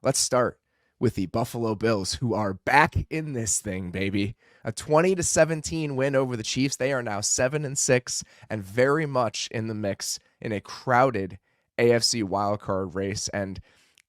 Let's start with the Buffalo Bills, who are back in this thing, baby. A 20-17 win over the Chiefs. They are now 7-6 and very much in the mix in a crowded AFC wildcard race. And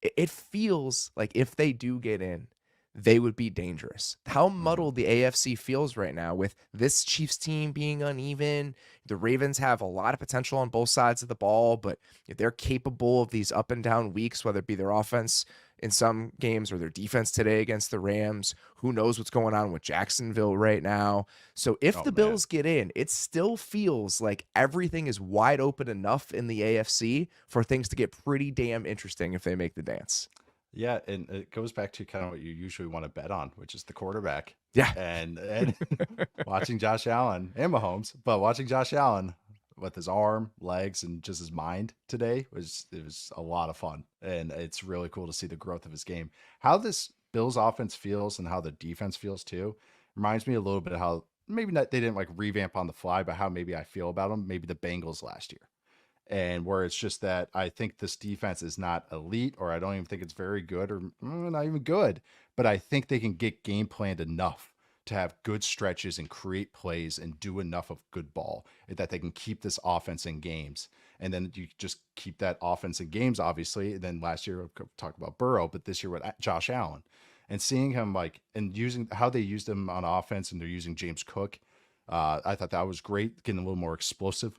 it feels like if they do get in, they would be dangerous. How muddled the AFC feels right now with this Chiefs team being uneven. The Ravens have a lot of potential on both sides of the ball, but if they're capable of these up and down weeks, whether it be their offense in some games or their defense today against the Rams, who knows what's going on with Jacksonville right now. So if the Bills get in, it still feels like everything is wide open enough in the AFC for things to get pretty damn interesting if they make the dance. Yeah, and it goes back to kind of what you usually want to bet on, which is the quarterback. Yeah. And watching Josh Allen and Mahomes, but watching Josh Allen with his arm, legs, and just his mind today was a lot of fun. And it's really cool to see the growth of his game. How this Bills offense feels and how the defense feels too reminds me a little bit of how maybe not they didn't like revamp on the fly, but how maybe I feel about them, maybe the Bengals last year. And where it's just that I think this defense is not elite, or I don't even think it's very good, or not even good, but I think they can get game planned enough to have good stretches and create plays and do enough of good ball that they can keep this offense in games. And then you just keep that offense in games, obviously. And then last year, we'll talk about Burrow, but this year with Josh Allen, and seeing him like, and using how they used him on offense, and they're using James Cook. I thought that was great, getting a little more explosive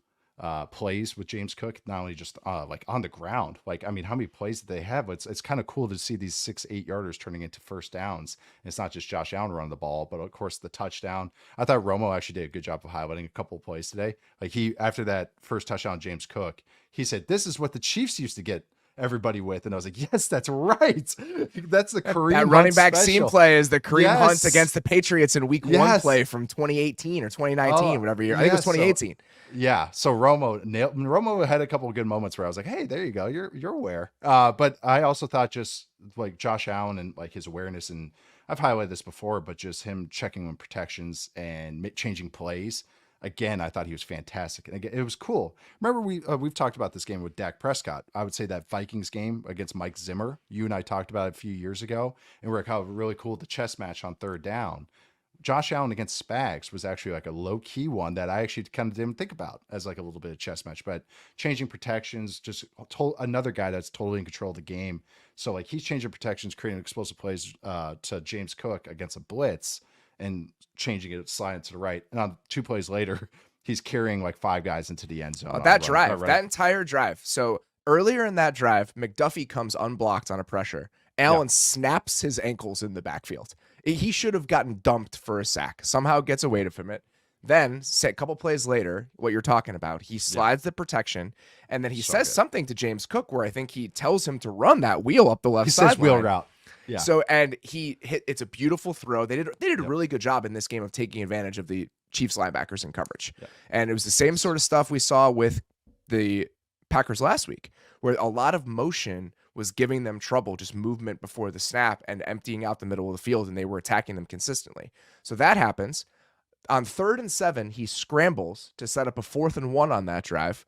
plays with James Cook, not only just like on the ground. Like, I mean, how many plays did they have? It's kind of cool to see these 6-8 yarders turning into first downs. And it's not just Josh Allen running the ball, but of course the touchdown. I thought Romo actually did a good job of highlighting a couple of plays today. Like, he, after that first touchdown, James Cook, he said, "This is what the Chiefs used to get everybody with." And I was like, yes, that's right. That's the Kareem That Hunt running back special. seam play is the Kareem Hunt Yes. against the Patriots in week one Yes. play from 2018 or 2019, whatever year. I think it was So 2018. yeah, so Romo had a couple of good moments where I was like, "Hey, there you go, you're aware." But I also thought just like Josh Allen and like his awareness, and I've highlighted this before, but just him checking on protections and changing plays. Again, I thought he was fantastic, and again, it was cool. Remember, we've talked about this game with Dak Prescott. I would say that Vikings game against Mike Zimmer. You and I talked about it a few years ago, and we're like, how really cool the chess match on third down. Josh Allen against Spags was actually like a low key one that I actually kind of didn't think about as like a little bit of chess match, but changing protections, just another guy that's totally in control of the game. So like he's changing protections, creating explosive plays to James Cook against a blitz and changing it, sliding to the right. And on 2 plays later, he's carrying like 5 guys into the end zone. That entire drive. So earlier in that drive, McDuffie comes unblocked on a pressure. Allen snaps his ankles in the backfield. He should have gotten dumped for a sack. Somehow gets away from it. Then, a couple plays later, what you're talking about, he slides the protection, and then he says something to James Cook where I think he tells him to run that wheel up the left side. He says wheel route. Yeah. So, and he hit, it's a beautiful throw. They did a really good job in this game of taking advantage of the Chiefs linebackers in coverage. And it was the same sort of stuff we saw with the Packers last week, where a lot of motion was giving them trouble, just movement before the snap and emptying out the middle of the field, and they were attacking them consistently. So that happens. On 3rd and 7, he scrambles to set up a 4th and 1 on that drive.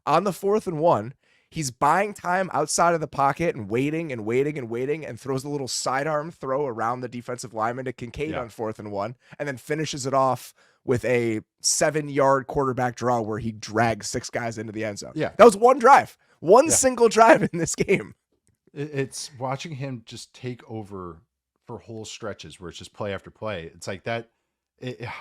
On the 4th and 1, he's buying time outside of the pocket and waiting and waiting and waiting, and throws a little sidearm throw around the defensive lineman to Kincaid on 4th and 1, and then finishes it off with a 7-yard quarterback draw where he drags 6 guys into the end zone. Yeah. That was one drive, one single drive in this game. It's watching him just take over for whole stretches where it's just play after play. It's like that.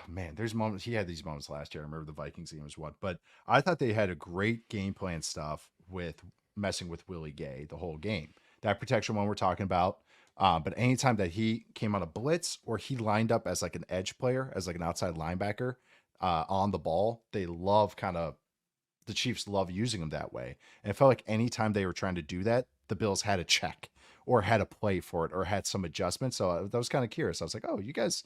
Man, there's moments. He had these moments last year. I remember the Vikings game was one, but I thought they had a great game plan stuff with messing with Willie Gay the whole game. That protection one we're talking about. But anytime that he came on a blitz or he lined up as like an edge player, as like an outside linebacker on the ball, the Chiefs love using him that way. And it felt like anytime they were trying to do that, the Bills had a check or had a play for it or had some adjustments. So I was kind of curious. I was like, oh, you guys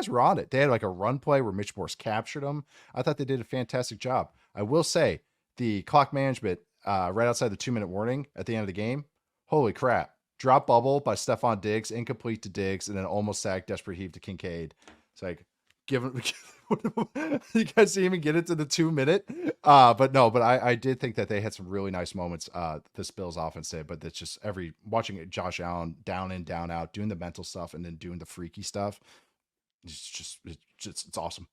were on it. They had like a run play where Mitch Morse captured them. I thought they did a fantastic job. I will say the clock management right outside the 2-minute warning at the end of the game. Holy crap. Drop bubble by Stephon Diggs, incomplete to Diggs, and then almost sacked, desperate heave to Kincaid. It's like, You guys didn't even get into the 2 minute. But I did think that they had some really nice moments. This Bills offense did, but it's just watching Josh Allen down in, down out, doing the mental stuff and then doing the freaky stuff. It's awesome.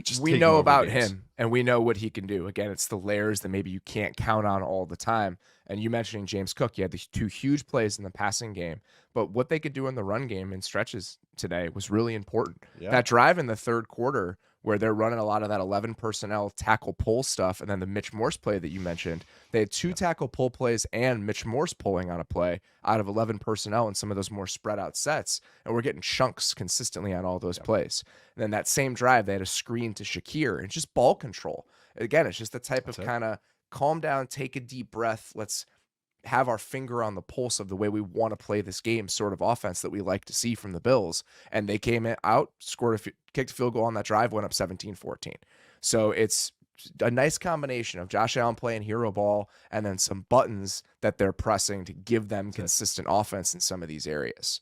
Just We taking know over about games. him and we know what he can do. Again, it's the layers that maybe you can't count on all the time. And you mentioning James Cook, you had these two huge plays in the passing game, but what they could do in the run game in stretches today was really important. Yeah. That drive in the third quarter where they're running a lot of that 11 personnel tackle pull stuff, and then the Mitch Morse play that you mentioned, they had two tackle pull plays and Mitch Morse pulling on a play out of 11 personnel in some of those more spread out sets, and we're getting chunks consistently on all those plays. And then that same drive, they had a screen to Shakir and just ball control. Again, it's just the type of kind of calm down, take a deep breath. Let's have our finger on the pulse of the way we want to play this game sort of offense that we like to see from the Bills. And they came out, kicked a field goal on that drive, went up 17-14. So it's a nice combination of Josh Allen playing hero ball and then some buttons that they're pressing to give them consistent offense in some of these areas.